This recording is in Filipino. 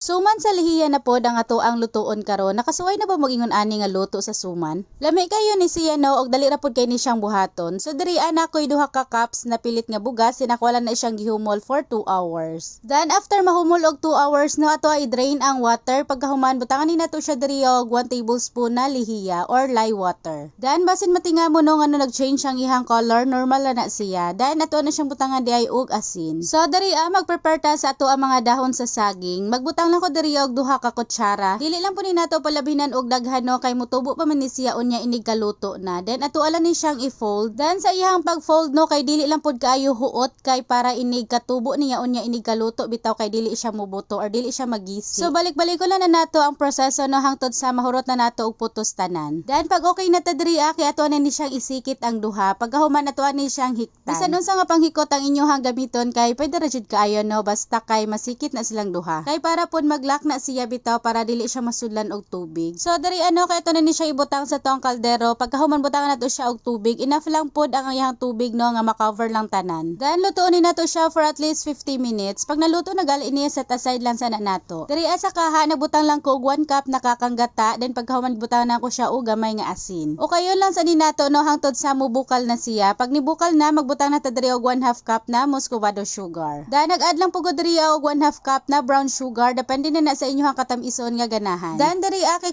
Suman sa lihiya na pod ang ato ang lutuon karon. Nakasuway na ba mogingon ani nga luto sa suman? Lami kayo ni siya no og dali ra pod kay ni siyang buhaton. So diri ana ko'y duha ka cups na pilit nga bugas sinakwalan na siyang gihumol for 2 hours. Then after mahumol og 2 hours no ato ay drain ang water. Pagkahuman butangan ni nato siya diri og 1 tablespoon na lihiya or lye water. Then basin matinga mo no nga nag-change ang ihang color, normal na siya. Then ato na siyang butangan di ay og asin. So diri mag-prepare ta sa ato ang mga dahon sa saging. Magbutang lang ko diri og 2 ka kutsara. Dili lang po ni nato palabinan og daghan no kay mutubo pa man ni siya unya inig kaluto na. Then ato ala ni siyang i-fold. Then sa iyang pag-fold no kay dili lang pud kaayo huot kay para inig katubo niya unya inig kaluto bitaw kay dili siya mubuto or dili siya magisi. So balik-balik ko lang na nato ang proseso no hangtod sa mahurot na nato og putos tanan. Then pag okay na ta diri kay ato na ni siyang isikit ang duha. Pagkahuman ato ni siyang hiktan. Bisan unsa nga panghikot ang inyohang gamiton kay pwede ra jud kaayo no basta kay masikit na silang duha. Kay para pud maglak na siya bitaw para dili siya masudlan og tubig. So diri kay ito na ni siya ibutang sa tong kaldero. Pagkahuman butangan nato siya og tubig, enough lang pud ang iyang tubig no nga makover lang tanan. Then lutuon ni nato siya for at least 50 minutes. Pag naluto na gali niya set aside lang sana nato. Diri sa kaha nagbutang lang ko og 1 cup nakakanggata, then pagkahuman butangan nako siya og gamay nga asin. O kayo lang sa ni nato no hangtod sa mubukal na siya. Pag nibukal na magbutang na ta diri og 1/2 cup na muscovado sugar. Then nag-add lang pugod diri og 1/2 cup na brown sugar, depende na sa inyong katam-ison nga ganahan. Dan diri kay